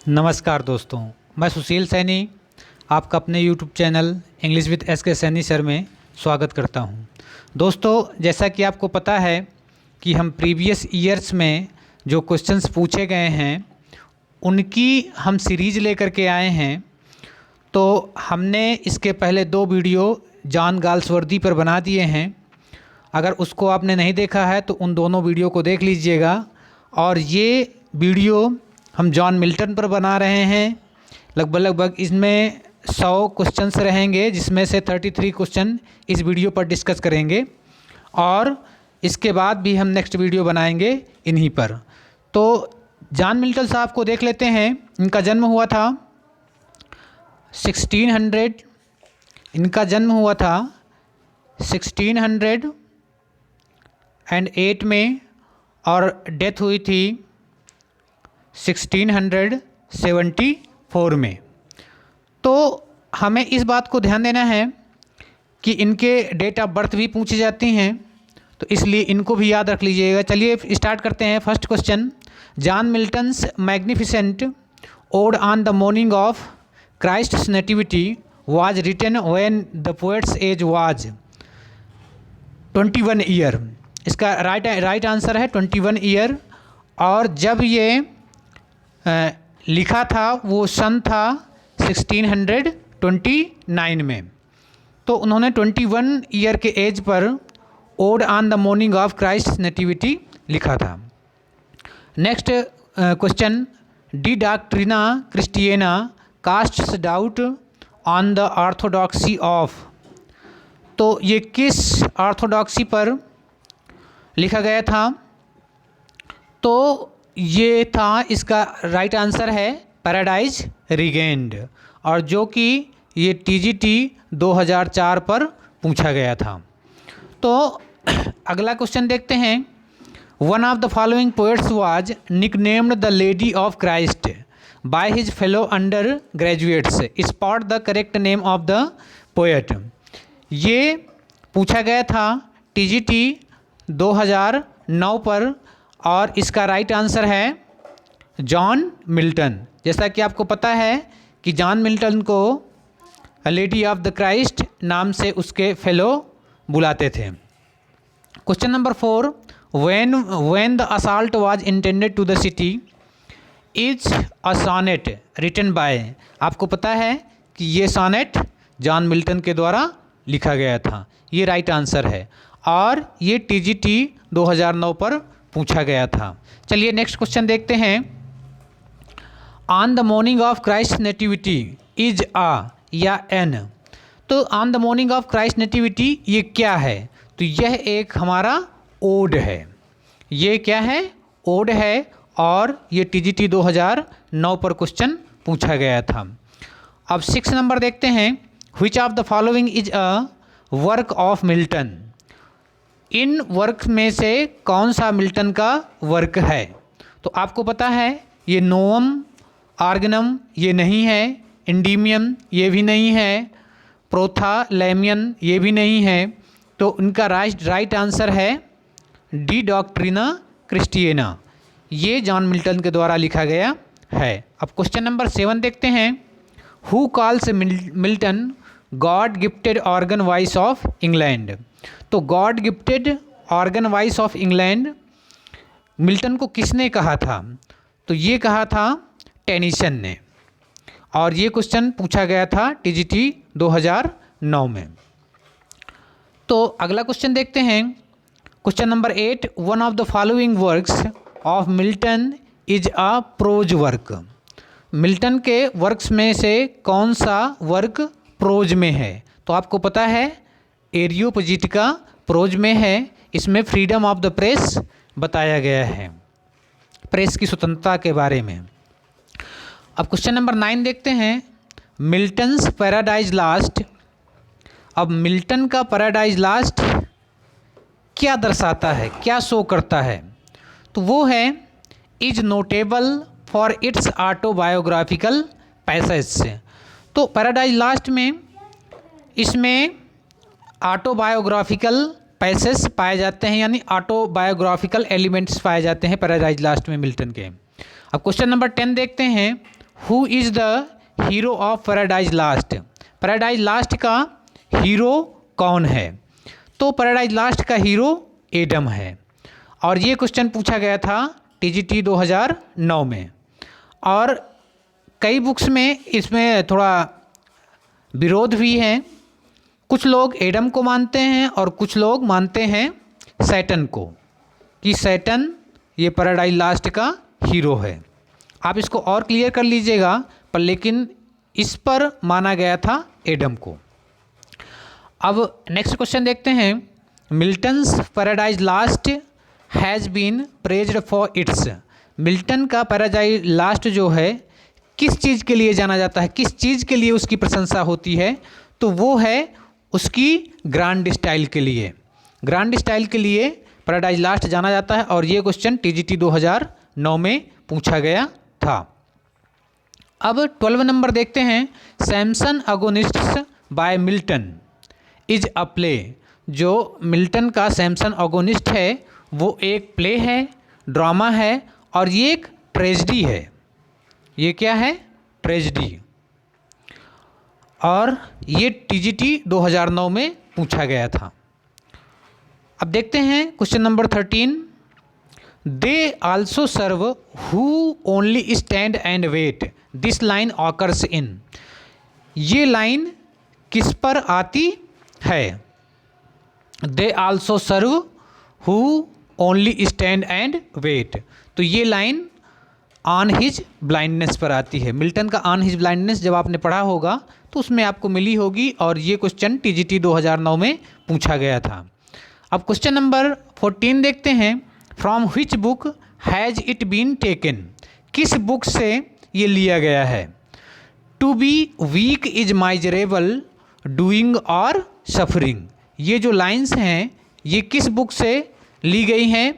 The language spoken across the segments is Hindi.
नमस्कार दोस्तों, मैं सुशील सैनी आपका अपने YouTube channel English with SK. Saini sir में स्वागत करता हूं। दोस्तों, जैसा कि आपको पता है कि हम प्रीवियस ईयर्स में जो क्वेश्चंस पूछे गए हैं उनकी हम सीरीज़ लेकर के आए हैं। तो हमने इसके पहले 2 वीडियो जॉन गाल्सवर्दी पर बना दिए हैं। अगर उसको आपने नहीं देखा है तो उन दोनों वीडियो को देख लीजिएगा। और ये वीडियो हम जॉन मिल्टन पर बना रहे हैं। लगभग इसमें 100 क्वेश्चंस रहेंगे, जिसमें से 33 क्वेश्चन इस वीडियो पर डिस्कस करेंगे और इसके बाद भी हम नेक्स्ट वीडियो बनाएंगे इन्हीं पर। तो जॉन मिल्टन साहब को देख लेते हैं। इनका जन्म हुआ था 1608 में और डेथ हुई थी 1674 में। तो हमें इस बात को ध्यान देना है कि इनके डेट ऑफ बर्थ भी पूछी जाती हैं, तो इसलिए इनको भी याद रख लीजिएगा। चलिए स्टार्ट करते हैं। First question, John Milton's magnificent ode on the morning of Christ's nativity was written when the poet's age was 21 year. इसका राइट आंसर है 21 ईयर। और जब ये लिखा था वो सन था 1629 में। तो उन्होंने 21 ईयर के एज पर ode on the morning of Christ nativity लिखा था। Next question, De Doctrina Christiana casts doubt on the orthodoxy of. तो ये किस ऑर्थोडॉक्सी पर लिखा गया था? तो ये था, इसका राइट आंसर है पैराडाइज रिगेन्ड, और जो कि ये टीजीटी 2004 पर पूछा गया था। तो अगला क्वेश्चन देखते हैं। One of the following poets was nicknamed the lady of Christ by his fellow undergraduates, spot the correct name of the poet. ये पूछा गया था टीजीटी 2009 पर और इसका राइट आंसर है जॉन मिल्टन। जैसा कि आपको पता है कि जॉन मिल्टन को लेडी ऑफ द क्राइस्ट नाम से उसके फेलो बुलाते थे। Question number 4, when the assault was intended to the city is a sonnet written by. आपको पता है कि ये सॉनेट जॉन मिल्टन के द्वारा लिखा गया था। ये राइट आंसर है और ये टीजीटी 2009 पर पूछा गया था। चलिए नेक्स्ट क्वेश्चन देखते हैं। On the morning of Christ nativity is a या एन। तो on the morning of Christ nativity ये क्या है? तो यह एक हमारा ओड है। ये क्या है? ओड है और ये टीजीटी 2009 पर क्वेश्चन पूछा गया था। अब 6 नंबर देखते हैं। Which of the following is a work of Milton. In work में से कौन सा मिल्टन का वर्क है? तो आपको पता है ये नोअम आर्गनम ये नहीं है, इंडीमियम ये भी नहीं है, प्रोथालेमियन ये भी नहीं है। तो इनका राइट आंसर है डी डॉक्ट्रिना क्रिस्टियना। ये जॉन मिल्टन के द्वारा लिखा गया है। अब क्वेश्चन नंबर 7 देखते हैं। Who calls Milton God gifted organ voice of England. तो God gifted organ voice of England Milton को किसने कहा था? तो ये कहा था टेनिसन ने, और ये क्वेश्चन पूछा गया था टीजीटी 2009 में। तो अगला क्वेश्चन देखते हैं। Question number 8, one of the following works of Milton is a prose work. Milton के वर्क्स में से कौन सा वर्क प्रोज में है? तो आपको पता है एरियोपॉजिटिका प्रोज में है। इसमें फ्रीडम ऑफ द प्रेस बताया गया है, प्रेस की स्वतंत्रता के बारे में। अब क्वेश्चन नंबर 9 देखते हैं। Milton's Paradise last. अब मिल्टन का पैराडाइज लास्ट क्या दर्शाता है, क्या शो करता है? तो वो है is notable for its autobiographical passage. तो पैराडाइज लास्ट में इसमें ऑटोबायोग्राफिकल पैसेज पाए जाते हैं, यानी ऑटोबायोग्राफिकल एलिमेंट्स पाए जाते हैं पैराडाइज लास्ट में मिल्टन के। अब क्वेश्चन नंबर 10 देखते हैं। Who is the hero of paradise last? Paradise last का हीरो कौन है? तो पैराडाइज लास्ट का हीरो एडम है। और ये क्वेश्चन पूछा गया था टीजीटी 2009 में। और कई बुक्स में इसमें थोड़ा विरोध भी है। कुछ लोग एडम को मानते हैं और कुछ लोग मानते हैं सैटर्न को, कि सैटर्न ये पैराडाइज लास्ट का हीरो है। आप इसको और क्लियर कर लीजिएगा, पर लेकिन इस पर माना गया था एडम को। अब नेक्स्ट क्वेश्चन देखते हैं। Milton's Paradise Lost has been praised for its. Milton का पैराडाइज लास्ट जो है किस चीज़ के लिए जाना जाता है, किस चीज़ के लिए उसकी प्रशंसा होती है? तो वो है उसकी ग्रांड स्टाइल के लिए। ग्रांड स्टाइल के लिए पैराडाइज लास्ट जाना जाता है। और ये क्वेश्चन टीजीटी 2009 में पूछा गया था। अब 12 नंबर देखते हैं। Samson Agonistes by Milton is a play. जो मिल्टन का सैमसन अगोनिस्ट है वो एक प्ले है, ड्रामा है, और ये एक ट्रेजेडी है। ये क्या है? ट्रेजेडी। और ये टीजीटी 2009 में पूछा गया था। अब देखते हैं question number 13। They also serve who only stand and wait, this line occurs in. ये लाइन किस पर आती है? They also serve who only stand and wait. तो ये लाइन ऑन हिज ब्लाइंडनेस पर आती है। मिल्टन का ऑन हिज ब्लाइंडनेस जब आपने पढ़ा होगा तो उसमें आपको मिली होगी। और ये क्वेश्चन टीजीटी 2009 में पूछा गया था। अब क्वेश्चन नंबर 14 देखते हैं। From which book has it been taken? किस बुक से ये लिया गया है? To be weak is miserable, doing और सफरिंग। ये जो लाइंस हैं ये किस बुक से ली गई हैं?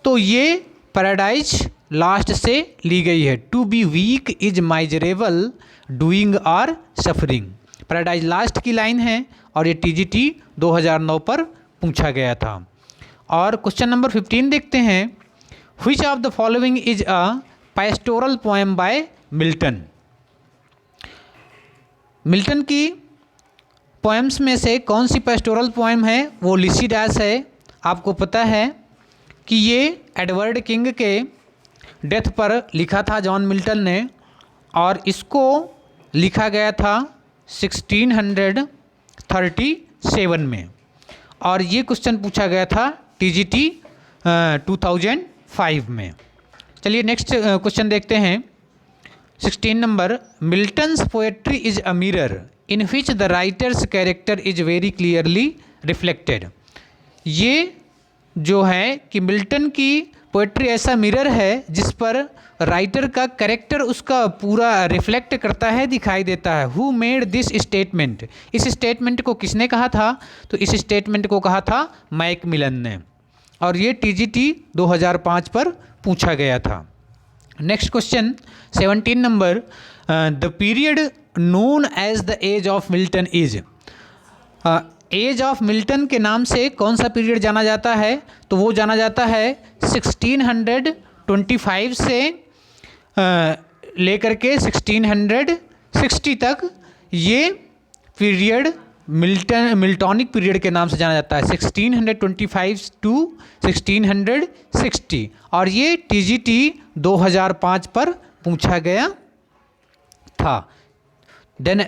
तो ये पैराडाइज लास्ट से ली गई है। To be weak is miserable, doing और सफरिंग पैराडाइज लास्ट की लाइन है। और ये टीजीटी 2009 पर पूछा गया था। और क्वेश्चन नंबर 15 देखते हैं। Which of the following is a pastoral poem by Milton? Milton की पोएम्स में से कौन सी पैस्टोरल पोएम है? वो लिसिडास है। आपको पता है कि ये एडवर्ड किंग के डेथ पर लिखा था जॉन मिल्टन ने। और इसको लिखा गया था 1637 में। और ये क्वेश्चन पूछा गया था टीजीटी 2005 में। चलिए नेक्स्ट क्वेश्चन देखते हैं। 16 number. Milton's poetry is a mirror in which the writers character is very clearly reflected. ये जो है कि मिल्टन की पोएट्री ऐसा मिरर है जिस पर राइटर का कैरेक्टर उसका पूरा रिफ्लेक्ट करता है, दिखाई देता है। Who made this statement? इस स्टेटमेंट को किसने कहा था? तो इस स्टेटमेंट को कहा था मैकमिलन ने। और ये टीजीटी 2005 पर पूछा गया था। नेक्स्ट क्वेश्चन 17 नंबर। The period known as the age of Milton is. Age of Milton के नाम से कौन सा पीरियड जाना जाता है? तो वो जाना जाता है 1625 से लेकर के 1660 तक। ये पीरियड मिल्टॉनिक पीरियड के नाम से जाना जाता है, 1625 टू 1660। और ये टीजीटी 2005 पर पूछा गया था। Then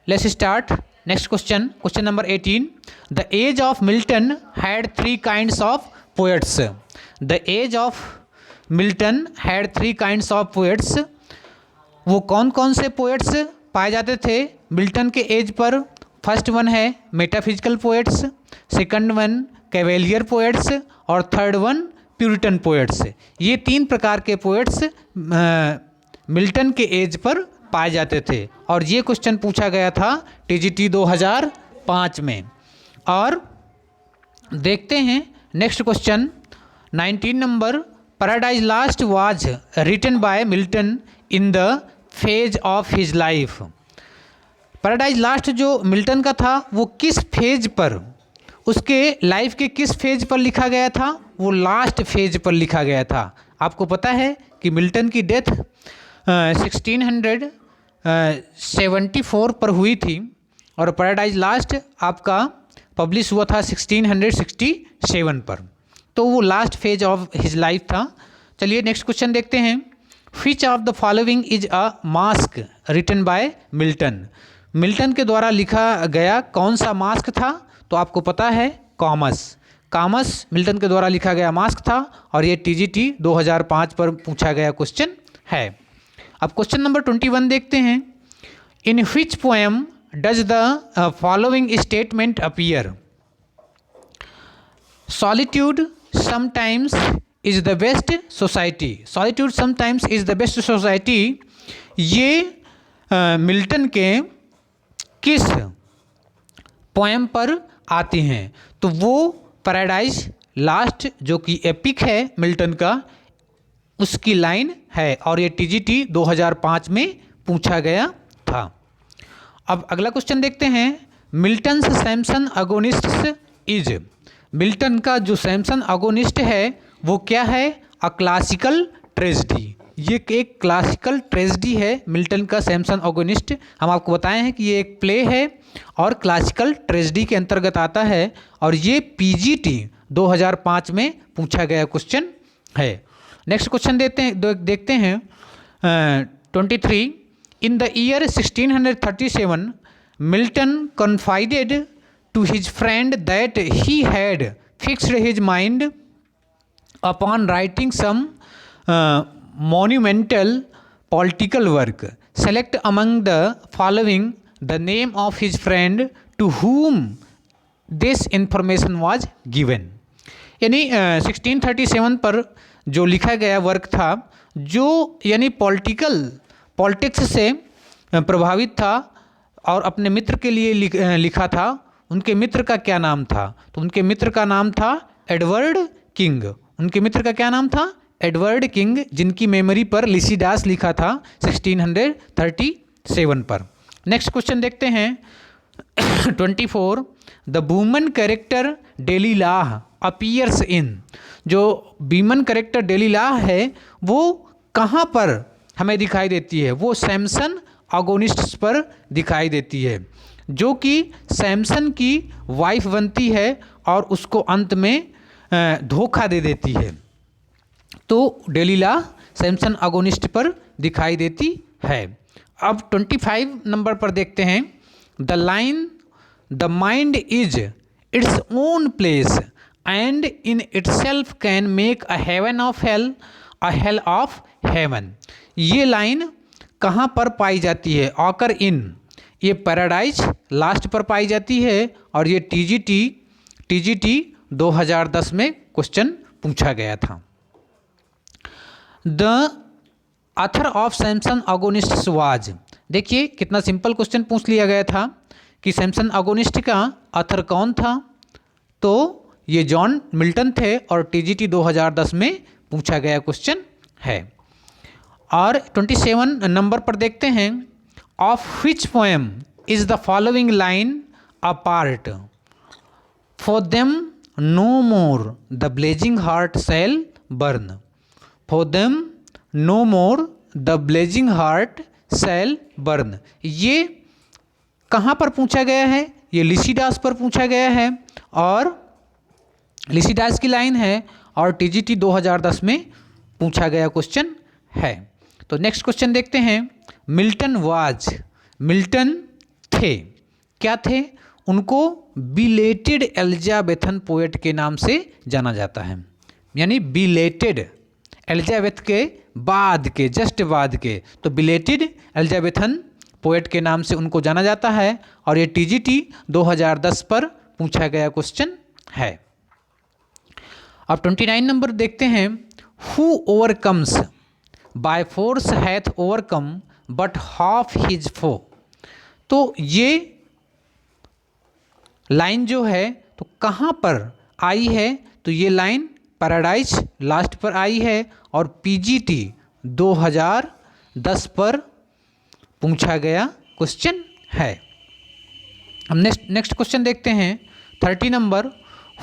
let's start next question. Question number 18। The age of Milton had 3 kinds of poets. The age of Milton had 3 kinds of poets. वो कौन कौन से पोएट्स पाए जाते थे मिल्टन के एज पर? फर्स्ट वन है metaphysical poets, second one cavalier poets, और थर्ड वन प्यूरिटन पोएट्स। ये 3 प्रकार के पोएट्स मिल्टन के एज पर पाए जाते थे। और ये क्वेश्चन पूछा गया था टीजीटी 2005 में। और देखते हैं next question 19 number. Paradise Lost was written by Milton in the phase of his life. Paradise Lost जो मिल्टन का था वो किस फेज पर, उसके लाइफ के किस फेज पर लिखा गया था? वो लास्ट फेज पर लिखा गया था। आपको पता है कि मिल्टन की डेथ 1674 पर हुई थी और पैराडाइज लास्ट आपका पब्लिश हुआ था 1667 पर। तो वो last phase of his life था। चलिए नेक्स्ट क्वेश्चन देखते हैं। Which of the following is a masque written by Milton. Milton के द्वारा लिखा गया कौन सा मास्क था? तो आपको पता है कॉमस। कॉमस मिल्टन के द्वारा लिखा गया मास्क था और ये TGT 2005 पर पूछा गया क्वेश्चन है। अब क्वेश्चन नंबर 21 देखते हैं। In which poem does the following statement appear? Solitude sometimes is the best society. Solitude sometimes is the best society ये मिल्टन के किस पोएम पर आती हैं? तो वो पैराडाइज लास्ट जो कि एपिक है मिल्टन का, उसकी लाइन है और ये TGT 2005 में पूछा गया था। अब अगला क्वेश्चन देखते हैं। Milton's Samson Agonistes is. Milton का जो सैमसन अगोनिस्ट है वो क्या है? A classical tragedy. ये एक क्लासिकल ट्रेजेडी है मिल्टन का सैमसन अगोनिस्ट। हम आपको बताए हैं कि ये एक प्ले है और क्लासिकल ट्रेजेडी के अंतर्गत आता है और ये PGT 2005 में पूछा गया क्वेश्चन है। नेक्स्ट क्वेश्चन देखते हैं 23। In the year 1637 Milton confided to his friend that he had fixed his mind upon writing some monumental political work. Select among the following the name of his friend to whom this information was given. यानी 1637 पर जो लिखा गया वर्क था जो यानी पॉलिटिक्स से प्रभावित था और अपने मित्र के लिए लिखा था, उनके मित्र का क्या नाम था? तो उनके मित्र का नाम था एडवर्ड किंग। उनके मित्र का क्या नाम था? एडवर्ड किंग, जिनकी मेमोरी पर लिसिडास लिखा था 1637 पर। नेक्स्ट क्वेश्चन देखते हैं 24। The woman character Delilah appears in. जो वीमन कैरेक्टर डेलीलाह है वो कहाँ पर हमें दिखाई देती है? वो सैमसन अगोनिस्ट्स पर दिखाई देती है, जो कि सैमसन की वाइफ बनती है और उसको अंत में धोखा दे देती है। तो डेलीला सैमसन अगोनिस्ट पर दिखाई देती है। अब 25 नंबर पर देखते हैं। The line the mind is its own place and in itself can make a heaven of hell, a hell of heaven. ये लाइन कहाँ पर पाई जाती है? Occur in. ये पैराडाइज लास्ट पर पाई जाती है और ये TGT 2010 में क्वेश्चन पूछा गया था। The author of Samson agonist was. देखिए कितना सिंपल क्वेश्चन पूछ लिया गया था कि सैमसन अगोनिस्ट का ऑथर कौन था? तो ये जॉन मिल्टन थे और TGT 2010 में पूछा गया क्वेश्चन है। और 27 नंबर पर देखते हैं। Of which poem is the following line a part? For them no more the blazing heart shall burn. For them no more the blazing heart shall burn। ये कहाँ पर पूछा गया है? ये लिसिडास पर पूछा गया है और लिसिडास की लाइन है और TGT 2010 में पूछा गया क्वेश्चन है। तो नेक्स्ट क्वेश्चन देखते हैं। Milton was. मिल्टन थे, क्या थे? उनको बिलेटेड एलिजाबेथन पोएट के नाम से जाना जाता है। यानी बिलेटेड एलिजाबेथ के बाद के, जस्ट बाद के, तो बिलेटेड एलिजाबेथन पोएट के नाम से उनको जाना जाता है और ये TGT 2010 पर पूछा गया क्वेश्चन है। अब 29 नंबर देखते हैं। Who overcomes by force hath overcome but half his foe. तो ये लाइन जो है तो कहाँ पर आई है? तो ये लाइन पैराडाइज लास्ट पर आई है और PGT 2010 पर पूछा गया क्वेश्चन है। हम नेक्स्ट क्वेश्चन देखते हैं 30 number.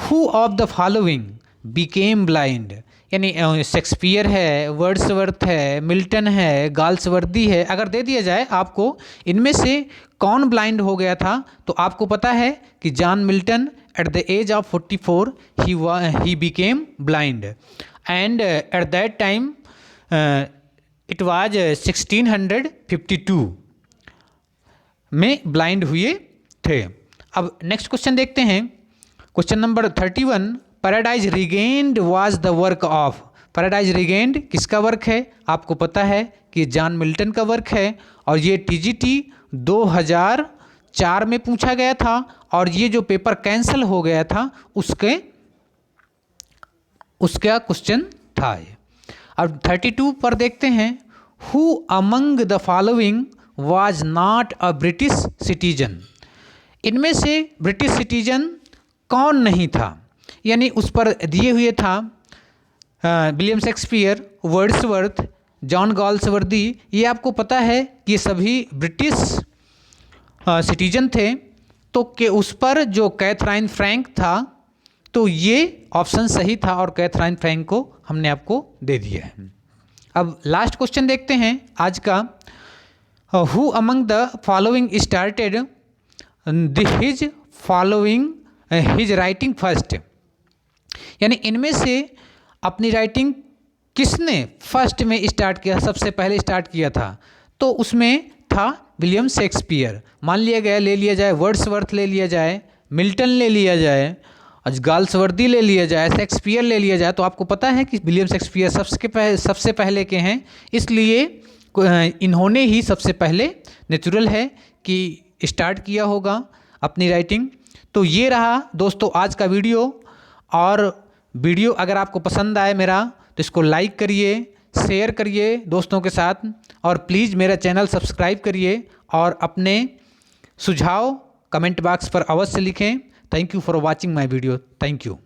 Who of the following became blind. यानी शेक्सपियर है, वर्ड्सवर्थ है, मिल्टन है, गाल्सवर्दी है, अगर दे दिया जाए आपको इनमें से कौन ब्लाइंड हो गया था, तो आपको पता है कि John Milton at the age of 44 he became blind and at that time it was 1652 में ब्लाइंड हुए थे। अब नेक्स्ट क्वेश्चन देखते हैं, question number 31। Paradise regained was the work of. Paradise regained किसका वर्क है? आपको पता है कि जॉन मिल्टन का वर्क है और ये टीजीटी 2004 में पूछा गया था और ये जो पेपर कैंसिल हो गया था उसका क्वेश्चन था ये। अब 32 पर देखते हैं, who among the following was not a British citizen. इनमें से ब्रिटिश सिटीजन कौन नहीं था? यानी उस पर दिए हुए था William Shakespeare, Wordsworth, John Galsworthy. ये आपको पता है कि ये सभी ब्रिटिश सिटीजन थे। तो कि उस पर जो कैथरीन फ्रैंक था, तो ये ऑप्शन सही था और कैथरीन फ्रैंक को हमने आपको दे दिया है। अब लास्ट क्वेश्चन देखते हैं आज का, who among the following started his writing first. यानी इनमें से अपनी राइटिंग किसने फर्स्ट में स्टार्ट किया, सबसे पहले स्टार्ट किया था? तो उसमें था विलियम शेक्सपियर। मान लिया गया, ले लिया जाए वर्ड्सवर्थ ले लिया जाए, मिल्टन ले लिया जाए, गाल्सवर्दी ले लिया जाए, शेक्सपियर ले लिया जाए, तो आपको पता है कि विलियम शेक्सपियर सबसे पहले के हैं, इसलिए इन्होंने ही सबसे पहले नेचुरल है कि स्टार्ट किया होगा अपनी राइटिंग। तो ये रहा दोस्तों आज का वीडियो। और वीडियो अगर आपको पसंद आए मेरा, तो इसको लाइक करिए, शेयर करिए दोस्तों के साथ और प्लीज़ मेरा चैनल सब्सक्राइब करिए और अपने सुझाव कमेंट बॉक्स पर अवश्य लिखें। Thank you for watching my video. Thank you.